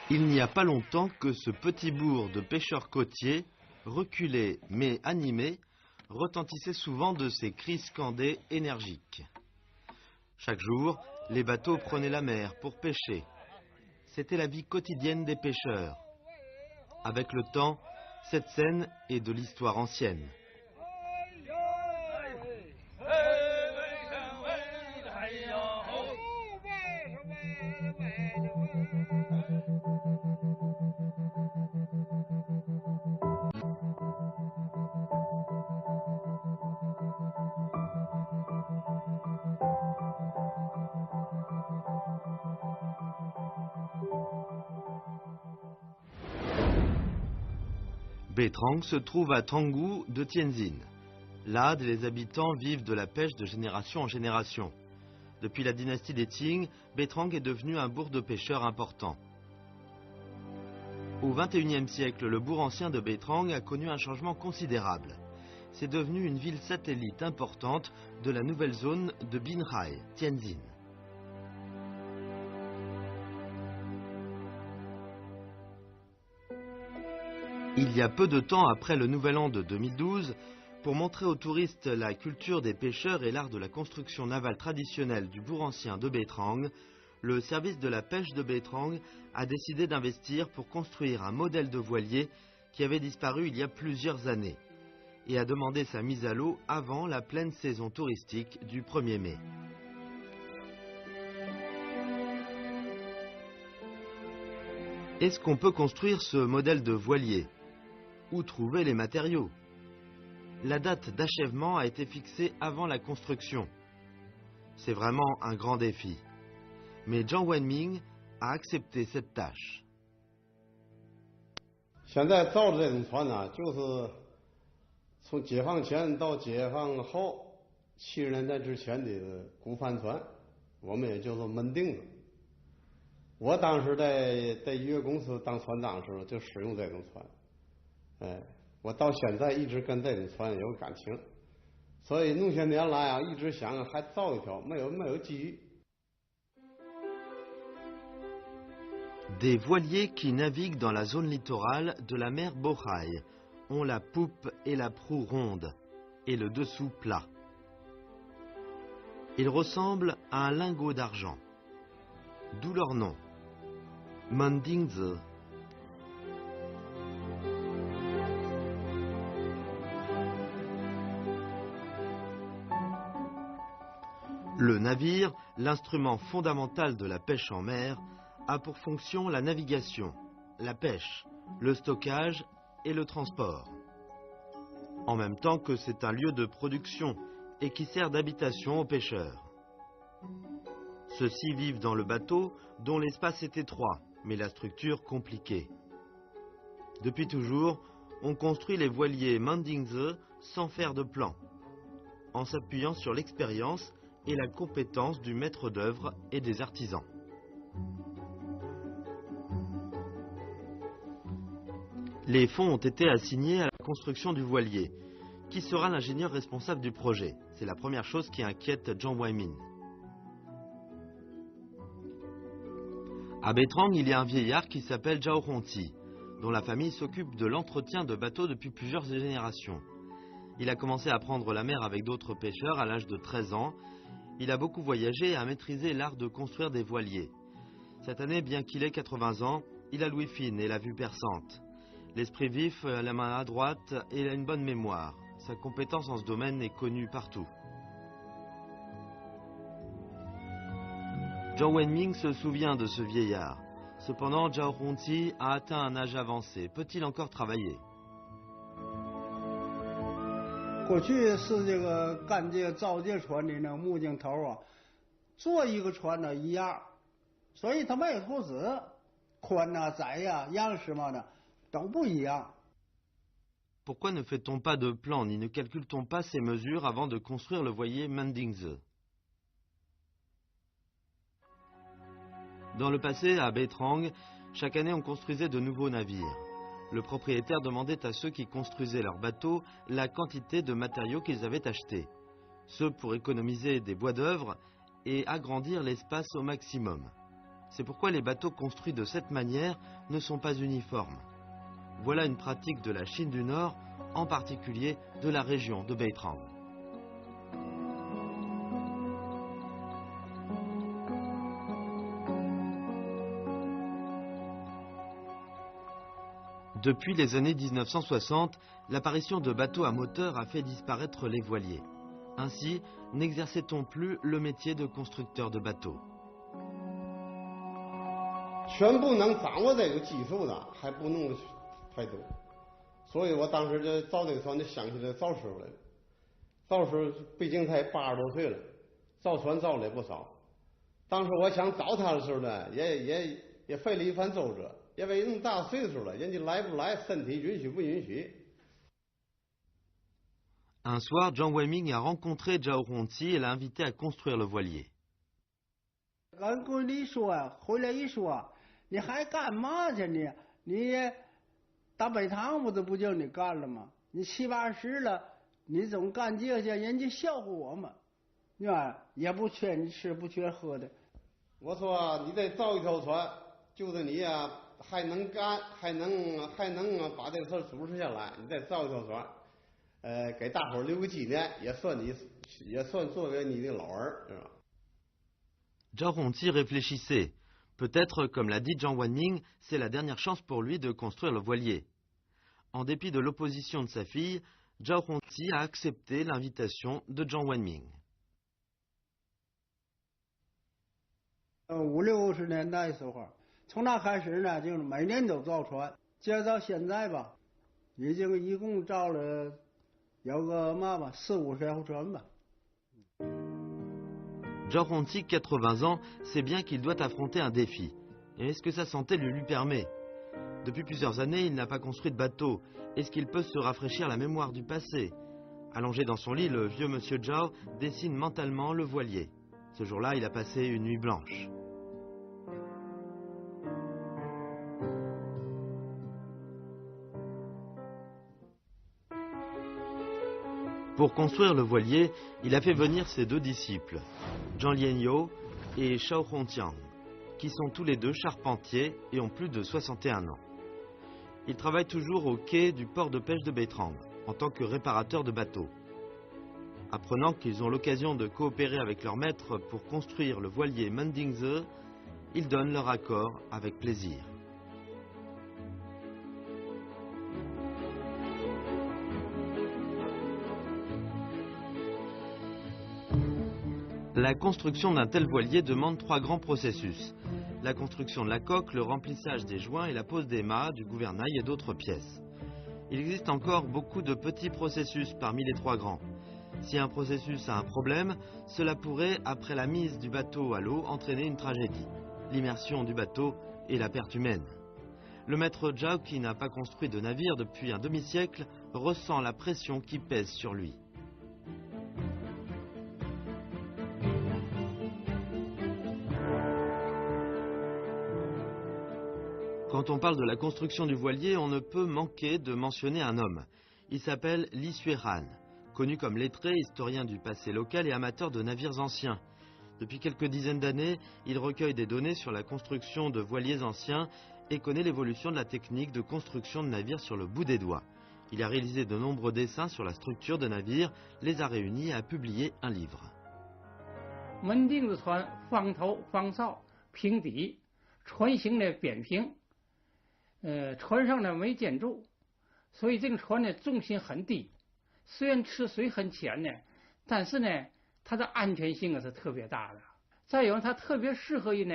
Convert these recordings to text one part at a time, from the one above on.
Il n'y a pas longtemps que ce petit bourg de pêcheurs côtiers, reculé mais animé, retentissait souvent de ses cris scandés énergiques. Chaque jour, les bateaux prenaient la mer pour pêcher. C'était la vie quotidienne des pêcheurs. Avec le temps, cette scène est de l'histoire ancienne. Baetrang se trouve à Tanggu de Tianjin. Là, les habitants vivent de la pêche de génération en génération. Depuis la dynastie des Qing, Baetrang est devenu un bourg de pêcheurs important. Au XXIe siècle, le bourg ancien de Baetrang a connu un changement considérable. C'est devenu une ville satellite importante de la nouvelle zone de Binhai, Tianjin. Il y a peu de temps après le nouvel an de 2012, pour montrer aux touristes la culture des pêcheurs et l'art de la construction navale traditionnelle du bourg ancien de Baetrang, le service de la pêche de Baetrang a décidé d'investir pour construire un modèle de voilier qui avait disparu il y a plusieurs années et a demandé sa mise à l'eau avant la pleine saison touristique du 1er mai. Est-ce qu'on peut construire ce modèle de voilier ? Où trouver les matériaux? La date d'achèvement a été fixée avant la construction. C'est vraiment un grand défi. Mais Zhang Wenming a accepté cette tâche. 现在造的这种船呢，就是从解放前到解放后70年代之前的古帆船，我们也叫做门钉子。我当时在渔业公司当船长的时候就使用这种船。 我到现在一直跟这种船有感情，所以那些年来啊，一直想还造一条，没有机遇。 Des voiliers qui naviguent dans la zone littorale de la mer Bohai ont la poupe et la proue rondes et le dessous plat. Ils ressemblent à un lingot d'argent, d'où leur nom, Mandingze. Le navire, l'instrument fondamental de la pêche en mer, a pour fonction la navigation, la pêche, le stockage et le transport. En même temps que c'est un lieu de production et qui sert d'habitation aux pêcheurs. Ceux-ci vivent dans le bateau dont l'espace est étroit, mais la structure compliquée. Depuis toujours, on construit les voiliers Mandingze sans faire de plan, en s'appuyant sur l'expérience et la compétence du maître d'œuvre et des artisans. Les fonds ont été assignés à la construction du voilier. Qui sera l'ingénieur responsable du projet? C'est la première chose qui inquiète Zhang Wenming. À Baetrang, il y a un vieillard qui s'appelle Zhao Hongqi, dont la famille s'occupe de l'entretien de bateaux depuis plusieurs générations. Il a commencé à prendre la mer avec d'autres pêcheurs à l'âge de 13 ans. Il a beaucoup voyagé et a maîtrisé l'art de construire des voiliers. Cette année, bien qu'il ait 80 ans, il a l'ouïe fine et la vue perçante. L'esprit vif, la main adroite et il a une bonne mémoire. Sa compétence en ce domaine est connue partout. Zhang Wenming se souvient de ce vieillard. Cependant, Zhao Hongqi a atteint un âge avancé. Peut-il encore travailler? 过去是这个干这造这船的那木匠头啊，做一个船呢一样，所以他没有图纸，宽呐、窄呀、样式嘛的都不一样。 Pourquoi ne fait-on pas de plan ni ne calcule-t-on pas ces mesures avant de construire le voilier Mandingze? Dans le passé, à Baetrang, chaque année on construisait de nouveaux navires. Le propriétaire demandait à ceux qui construisaient leurs bateaux la quantité de matériaux qu'ils avaient achetés, ce pour économiser des bois d'œuvre et agrandir l'espace au maximum. C'est pourquoi les bateaux construits de cette manière ne sont pas uniformes. Voilà une pratique de la Chine du Nord, en particulier de la région de Beitrang. Depuis les années 1960, l'apparition de bateaux à moteur a fait disparaître les voiliers. Ainsi, n'exerçait-on plus le métier de constructeur de bateaux. 全部能掌握这个技术的还不弄得太多，所以我当时就造这个船就想起来赵师傅来了。赵师傅毕竟他也80多岁了，造船造了也不少。当时我想找他的时候呢，也费了一番周折，因为那么大岁数了，人家来不来，身体允许不允许。 Un soir, Jiang Wenming a rencontré Zhao Hongqi et l'a invité à construire le voilier. 俺闺女说呀，回来一说，你还干嘛去呢？你大北堂不叫你干了吗？你7、80了，你总干这些，人家笑话我们，是吧？也不缺你吃，不缺喝的。我说你再造一条船，就是你呀、还能干，还能把这个事儿主持下来。你再造一条船。 给大伙儿留个纪念，也算作为你的老儿，是吧？ Zhao Hongqi réfléchissait. Peut-être, comme l'a dit Jiang Wenming, c'est la dernière chance pour lui de construire le voilier. En dépit de l'opposition de sa fille, Zhao Hongqi a accepté l'invitation de Jiang Wenming. 50、60年代时候，从那开始呢，就是每年都造船，接到现在吧，已经一共造了。 有个4、50条船吧。 Zhao Hongqi, 80 ans, sait bien qu'il doit affronter un défi. Et est-ce que sa santé le lui permet? Depuis plusieurs années, il n'a pas construit de bateau. Est-ce qu'il peut se rafraîchir la mémoire du passé? Allongé dans son lit, le vieux monsieur Zhao dessine mentalement le voilier. Ce jour-là, il a passé une nuit blanche. Pour construire le voilier, il a fait venir ses 2 disciples, Zhang Lianyou et Shao Hongtiang, qui sont tous les 2 charpentiers et ont plus de 61 ans. Ils travaillent toujours au quai du port de pêche de Beitrang, en tant que réparateurs de bateaux. Apprenant qu'ils ont l'occasion de coopérer avec leur maître pour construire le voilier Mendingze, ils donnent leur accord avec plaisir. La construction d'un tel voilier demande 3 grands processus. La construction de la coque, le remplissage des joints et la pose des mâts, du gouvernail et d'autres pièces. Il existe encore beaucoup de petits processus parmi les 3 grands. Si un processus a un problème, cela pourrait, après la mise du bateau à l'eau, entraîner une tragédie, l'immersion du bateau et la perte humaine. Le maître Zhao, qui n'a pas construit de navire depuis un demi-siècle, ressent la pression qui pèse sur lui. Quand on parle de la construction du voilier, on ne peut manquer de mentionner un homme. Il s'appelle Li Xueran, connu comme lettré, historien du passé local et amateur de navires anciens. Depuis quelques dizaines d'années, il recueille des données sur la construction de voiliers anciens et connaît l'évolution de la technique de construction de navires sur le bout des doigts. Il a réalisé de nombreux dessins sur la structure de navires, les a réunis et a publié un livre. 门钉子船方头方哨平底，船型呢扁平，船上呢没建筑，所以这个船呢重心很低，虽然吃水很浅呢，但是呢它的安全性是特别大的。再有它特别适合于呢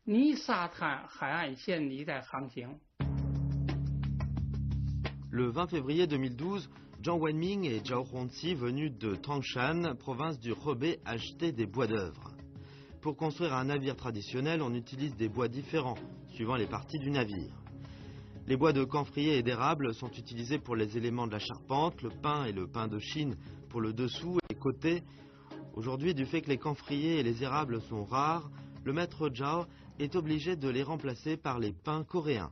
泥沙滩海岸线一带航行。 Le 20 février 2012, Jiang Wenming et Zhao Hongqi, venus de Tangshan, province du Hebei, achetaient des bois d'œuvre. Pour construire un navire traditionnel, on utilise des bois différents, suivant les parties du navire. Les bois de camphrier et d'érable sont utilisés pour les éléments de la charpente, le pin et le pin de Chine pour le dessous et les côtés. Aujourd'hui, du fait que les camphriers et les érables sont rares, le maître Zhao est obligé de les remplacer par les pins coréens,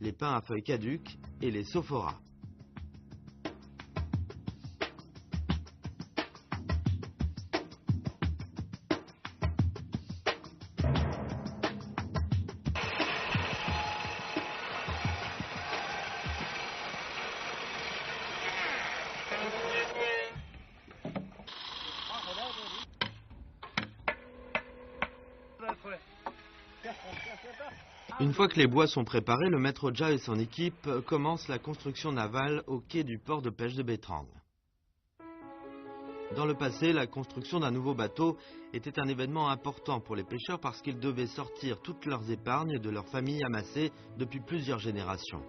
les pins à feuilles caduques et les sophoras. Une fois que les bois sont préparés, le maître Zhao et son équipe commencent la construction navale au quai du port de pêche de Bétrang. Dans le passé, la construction d'un nouveau bateau était un événement important pour les pêcheurs parce qu'ils devaient sortir toutes leurs épargnes de leur famille amassées depuis plusieurs générations.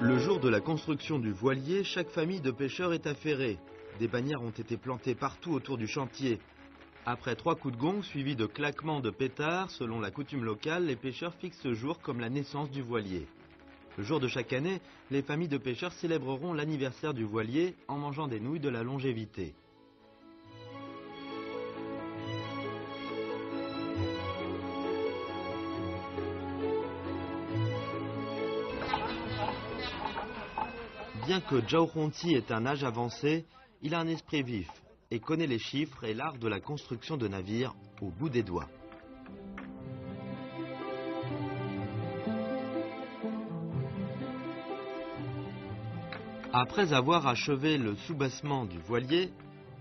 Le jour de la construction du voilier, chaque famille de pêcheurs est affairée. Des bannières ont été plantées partout autour du chantier. Après 3 coups de gong suivis de claquements de pétards, selon la coutume locale, les pêcheurs fixent ce jour comme la naissance du voilier. Le jour de chaque année, les familles de pêcheurs célébreront l'anniversaire du voilier en mangeant des nouilles de la longévité. Bien que Zhao Hongqi ait un âge avancé, il a un esprit vif et connaît les chiffres et l'art de la construction de navires au bout des doigts. Après avoir achevé le soubassement du voilier,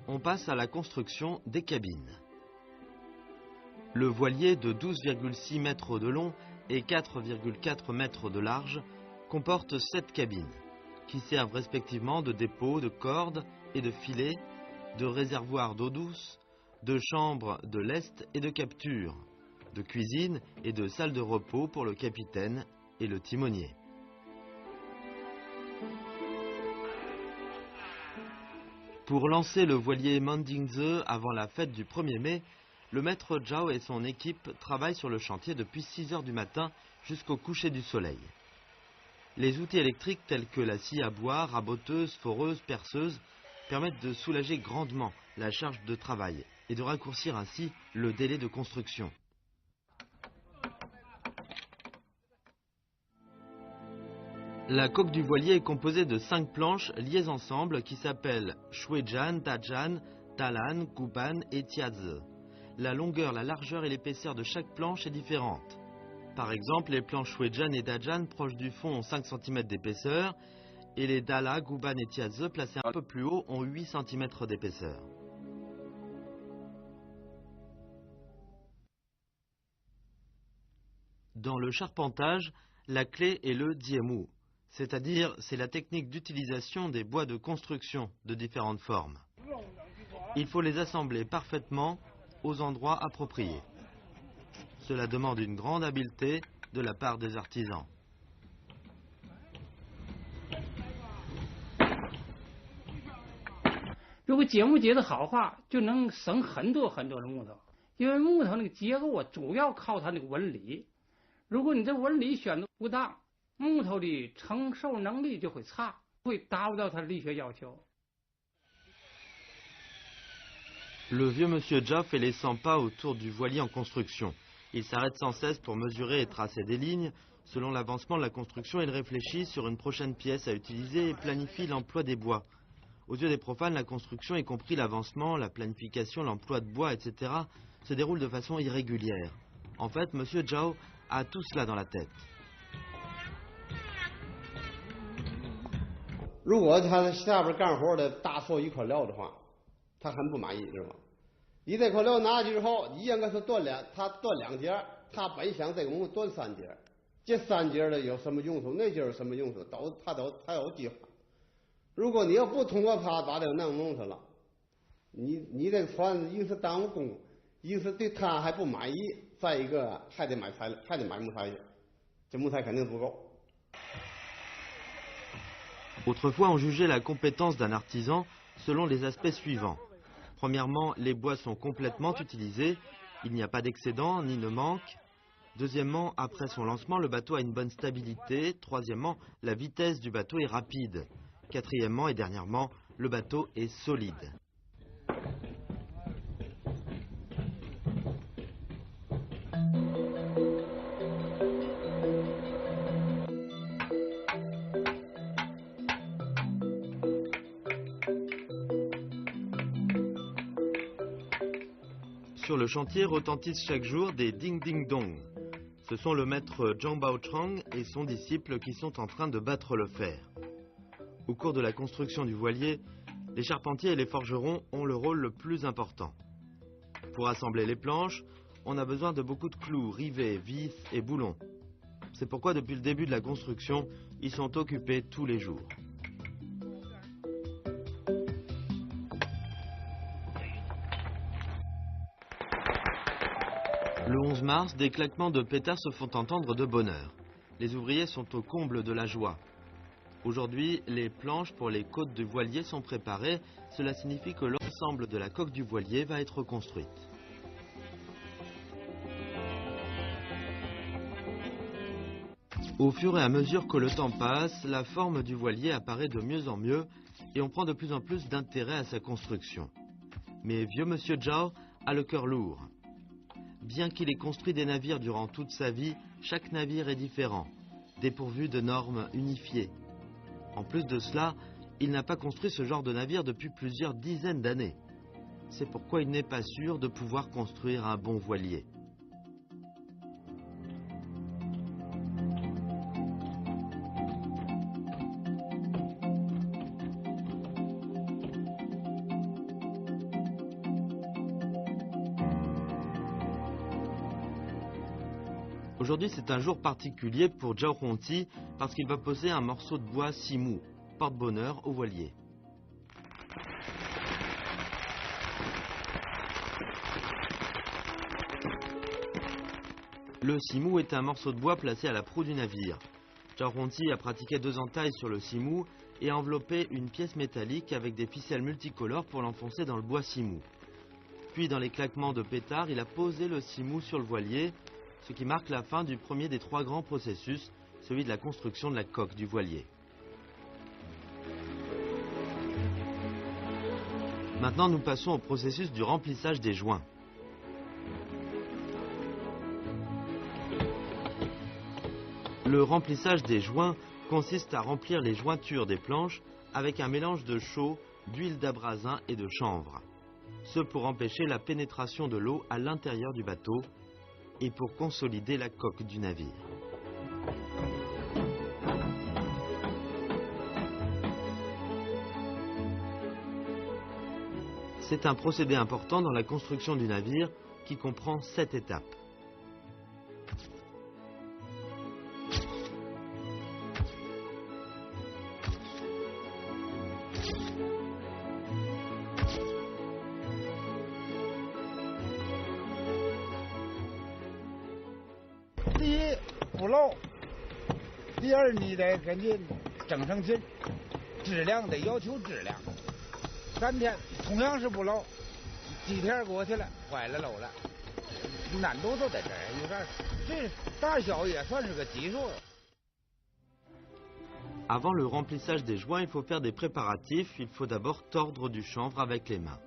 on passe à la construction des cabines. Le voilier de 12,6 mètres de long et 4,4 mètres de large comporte 7 cabines, qui servent respectivement de dépôt de cordes et de filets, de réservoirs d'eau douce, de chambres de lest et de capture, de cuisine et de salle de repos pour le capitaine et le timonier. Pour lancer le voilier Mandingze avant la fête du 1er mai, le maître Zhao et son équipe travaillent sur le chantier depuis 6 heures du matin jusqu'au coucher du soleil. Les outils électriques tels que la scie à bois, raboteuse, foreuse, perceuse permettent de soulager grandement la charge de travail et de raccourcir ainsi le délai de construction. La coque du voilier est composée de 5 planches liées ensemble qui s'appellent Shuijan, Dajan, Talan, Guban et Tiazi. La longueur, la largeur et l'épaisseur de chaque planche est différente. Par exemple, les planches Shuijan et Dajan proches du fond ont 5 cm d'épaisseur et les Dala, Guban et Tiazi placés un peu plus haut ont 8 cm d'épaisseur. Dans le charpentage, la clé est le diemu, c'est-à-dire c'est la technique d'utilisation des bois de construction de différentes formes. Il faut les assembler parfaitement aux endroits appropriés. Cela demande une grande habileté de la part des artisans. « 如果节木结的好话，就能省很多很多的木头，因为木头那个结构啊，主要靠它那个纹理。如果你这纹理选的不当，木头的承受能力就会差，会达不到它的力学要求。” Le vieux monsieur Zhao fait les 100 pas autour du voilier en construction. Il s'arrête sans cesse pour mesurer et tracer des lignes. Selon l'avancement de la construction, il réfléchit sur une prochaine pièce à utiliser et planifie l'emploi des bois. Aux yeux des profanes, la construction, y compris l'avancement, la planification, l'emploi de bois, etc., se déroule de façon irrégulière. En fait, monsieur Zhao a tout cela dans la tête. 如果他下边干活的大错一块料的话，他很不满意，是吧？你这块料拿去之后，你应该是他断2节，他本想这个木断3节，这3节的有什么用处，那节有什么用处，他有计划。如果你要不通过他把这个弄死了，你这个船一是耽误工，一是对他还不满意，再一个还得买木材去，这木材肯定不够。 Autrefois, on jugeait la compétence d'un artisan selon les aspects suivants. Premièrement, les bois sont complètement utilisés, il n'y a pas d'excédent ni de manque. Deuxièmement, après son lancement, le bateau a une bonne stabilité. Troisièmement, la vitesse du bateau est rapide. Quatrièmement et dernièrement, le bateau est solide. Sur le chantier retentissent chaque jour des ding-ding-dong. Ce sont le maître Zhang Baochang et son disciple qui sont en train de battre le fer. Au cours de la construction du voilier, les charpentiers et les forgerons ont le rôle le plus important. Pour assembler les planches, on a besoin de beaucoup de clous, rivets, vis et boulons. C'est pourquoi depuis le début de la construction, ils sont occupés tous les jours. Le 11 mars, des claquements de pétards se font entendre de bonne heure. Les ouvriers sont au comble de la joie. Aujourd'hui, les planches pour les côtes du voilier sont préparées. Cela signifie que l'ensemble de la coque du voilier va être construite. Au fur et à mesure que le temps passe, la forme du voilier apparaît de mieux en mieux et on prend de plus en plus d'intérêt à sa construction. Mais vieux monsieur Zhao a le cœur lourd. Bien qu'il ait construit des navires durant toute sa vie, chaque navire est différent, dépourvu de normes unifiées. En plus de cela, il n'a pas construit ce genre de navire depuis plusieurs dizaines d'années. C'est pourquoi il n'est pas sûr de pouvoir construire un bon voilier. Aujourd'hui, c'est un jour particulier pour Zhao Hongqi parce qu'il va poser un morceau de bois simou, porte-bonheur au voilier. Le simou est un morceau de bois placé à la proue du navire. Zhao Hongqi a pratiqué 2 entailles sur le simou et a enveloppé une pièce métallique avec des ficelles multicolores pour l'enfoncer dans le bois simou. Puis, dans les claquements de pétards, il a posé le simou sur le voilier, ce qui marque la fin du premier des 3 grands processus, celui de la construction de la coque du voilier. Maintenant, nous passons au processus du remplissage des joints. Le remplissage des joints consiste à remplir les jointures des planches avec un mélange de chaux, d'huile d'abrasin et de chanvre. Ce pour empêcher la pénétration de l'eau à l'intérieur du bateau et pour consolider la coque du navire. C'est un procédé important dans la construction du navire qui comprend 7 étapes. Avant le remplissage des joints, il faut faire des préparatifs. Il faut d'abord tordre du chanvre avec les mains.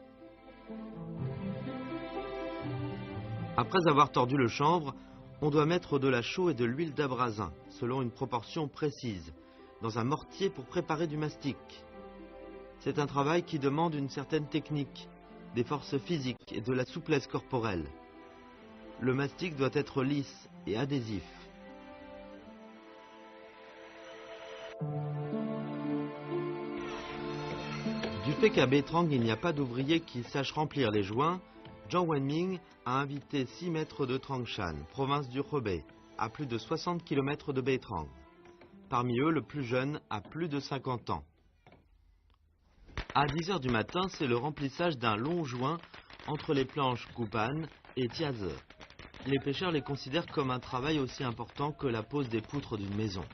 Après avoir tordu le chanvre, on doit mettre de la chaux et de l'huile d'abrasin, selon une proportion précise, dans un mortier pour préparer du mastic. C'est un travail qui demande une certaine technique, des forces physiques et de la souplesse corporelle. Le mastic doit être lisse et adhésif. Du fait qu'à Beitrang, il n'y a pas d'ouvriers qui sachent remplir les joints, Zhang Wenming a invité 6 maîtres de Trangshan, province du Hebei, à plus de 60 km de Beitrang. Parmi eux, le plus jeune a plus de 50 ans. À 10 h du matin, c'est le remplissage d'un long joint entre les planches Guban et Tiaze. Les pêcheurs les considèrent comme un travail aussi important que la pose des poutres d'une maison.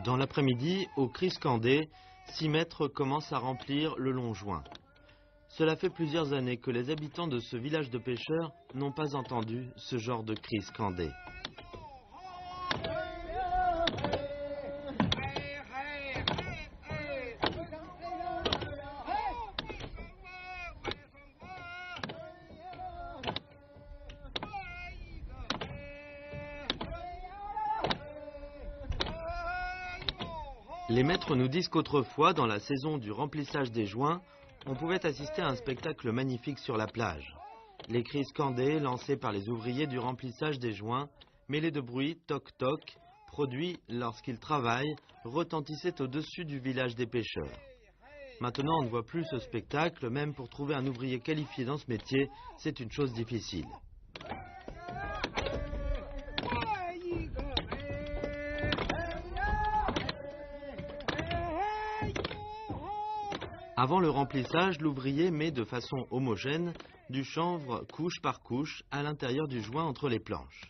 Dans l'après-midi, au cri scandé, 6 maîtres commencent à remplir le long joint. Cela fait plusieurs années que les habitants de ce village de pêcheurs n'ont pas entendu ce genre de cri scandé. Les maîtres nous disent qu'autrefois, dans la saison du remplissage des joints, on pouvait assister à un spectacle magnifique sur la plage. Les cris scandés lancés par les ouvriers du remplissage des joints, mêlés de bruits toc-toc, produits lorsqu'ils travaillent, retentissaient au-dessus du village des pêcheurs. Maintenant, on ne voit plus ce spectacle, même pour trouver un ouvrier qualifié dans ce métier, c'est une chose difficile. Avant le remplissage, l'ouvrier met de façon homogène du chanvre couche par couche à l'intérieur du joint entre les planches.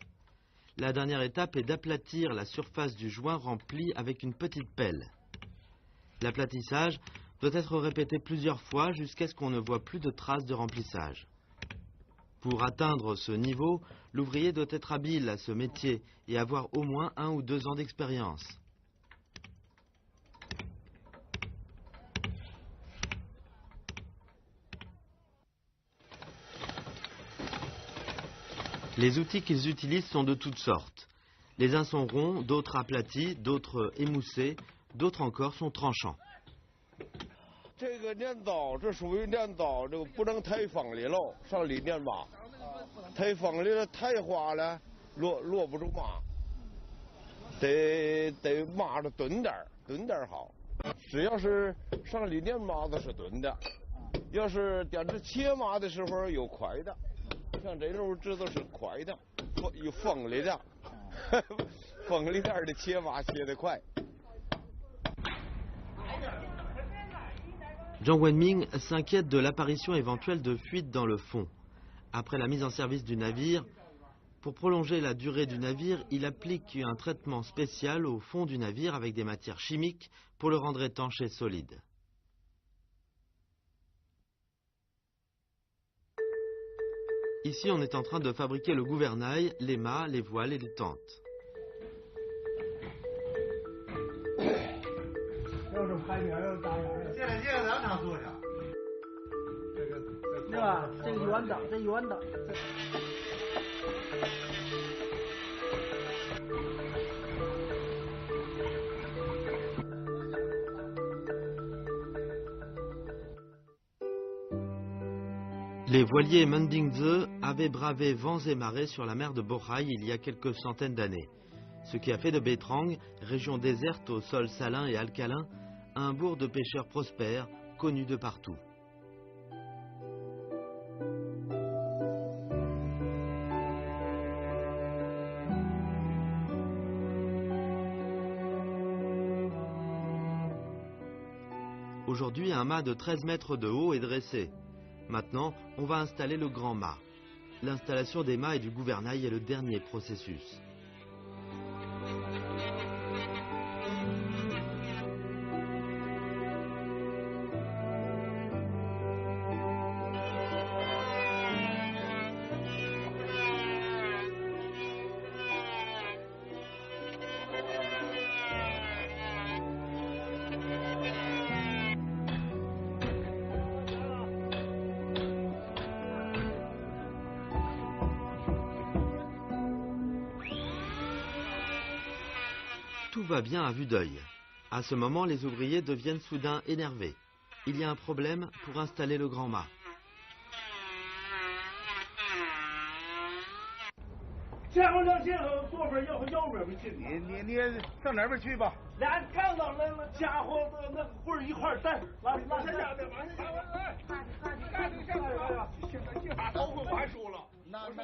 La dernière étape est d'aplatir la surface du joint rempli avec une petite pelle. L'aplatissage doit être répété plusieurs fois jusqu'à ce qu'on ne voit plus de traces de remplissage. Pour atteindre ce niveau, l'ouvrier doit être habile à ce métier et avoir au moins 1 ou 2 ans d'expérience. Les outils qu'ils utilisent sont de toutes sortes. Les uns sont ronds, d'autres aplatis, d'autres émoussés, d'autres encore sont tranchants. 这个镰刀，这属于镰刀，这个不能太锋利了，上里面麻。太锋利了，太花了，落不住麻。得麻的钝点好。只要是上里面麻的是钝的，要是点子切麻的时候有快的，像这种这都是快的，有锋利的，锋利点的切麻切得快。 Jiang Wenming s'inquiète de l'apparition éventuelle de fuites dans le fond. Après la mise en service du navire, pour prolonger la durée du navire, il applique un traitement spécial au fond du navire avec des matières chimiques pour le rendre étanche et solide. Ici, on est en train de fabriquer le gouvernail, les mâts, les voiles et les tentes. 这个圆的，这圆的。Les voiliers Mendingze avaient bravé vents et marées sur la mer de Bohai il y a quelques centaines d'années, ce qui a fait de Baetrang, région déserte au sol salin et alcalin, un bourg de pêcheurs prospères, connu de partout. Aujourd'hui, un mât de 13 mètres de haut est dressé. Maintenant, on va installer le grand mât. L'installation des mâts et du gouvernail est le dernier processus. Tout va bien à vue d'œil. À ce moment, les ouvriers deviennent soudain énervés. Il y a un problème pour installer le grand mât.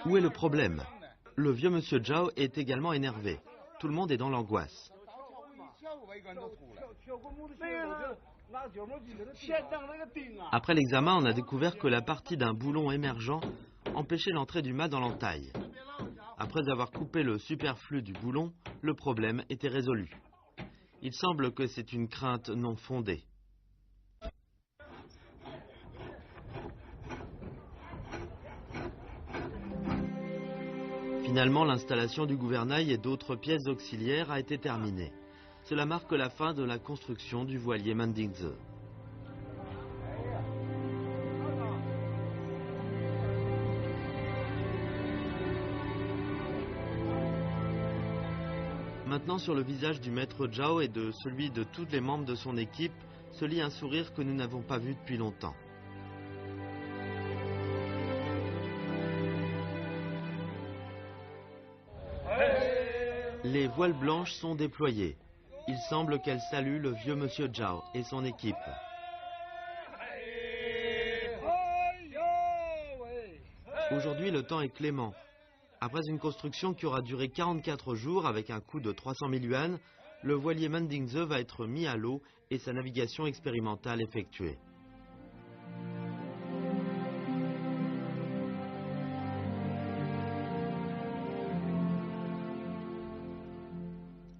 Où est le problème? Le vieux monsieur Zhao est également énervé. Tout le monde est dans l'angoisse. Après l'examen, on a découvert que la partie d'un boulon émergent empêchait l'entrée du mât dans l'entaille. Après avoir coupé le superflu du boulon, le problème était résolu. Il semble que c'est une crainte non fondée. Finalement, l'installation du gouvernail et d'autres pièces auxiliaires a été terminée. Cela marque la fin de la construction du voilier Mendingze. Maintenant, sur le visage du maître Zhao et de celui de tous les membres de son équipe se lit un sourire que nous n'avons pas vu depuis longtemps. Les voiles blanches sont déployées. Il semble qu'elles saluent le vieux monsieur Zhao et son équipe. Aujourd'hui, le temps est clément. Après une construction qui aura duré 44 jours avec un coût de 300 000 yuan, le voilier Mendingze va être mis à l'eau et sa navigation expérimentale effectuée.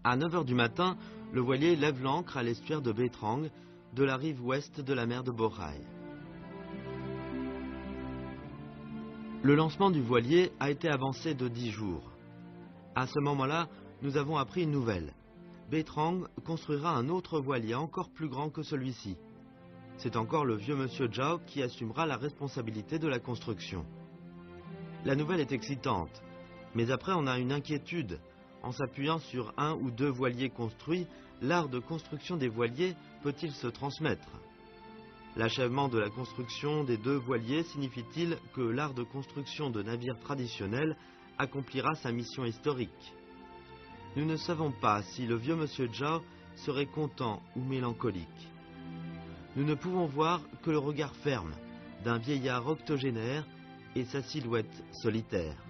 À 9 h du matin, le voilier lève l'ancre à l'estuaire de Baetrang, de la rive ouest de la mer de Bohai. Le lancement du voilier a été avancé de 10 jours. À ce moment-là, nous avons appris une nouvelle. Baetrang construira un autre voilier encore plus grand que celui-ci. C'est encore le vieux monsieur Zhao qui assumera la responsabilité de la construction. La nouvelle est excitante, mais après on a une inquiétude. En s'appuyant sur un ou deux voiliers construits, l'art de construction des voiliers peut-il se transmettre? L'achèvement de la construction des 2 voiliers signifie-t-il que l'art de construction de navires traditionnels accomplira sa mission historique? Nous ne savons pas si le vieux monsieur Zhao serait content ou mélancolique. Nous ne pouvons voir que le regard ferme d'un vieillard octogénaire et sa silhouette solitaire.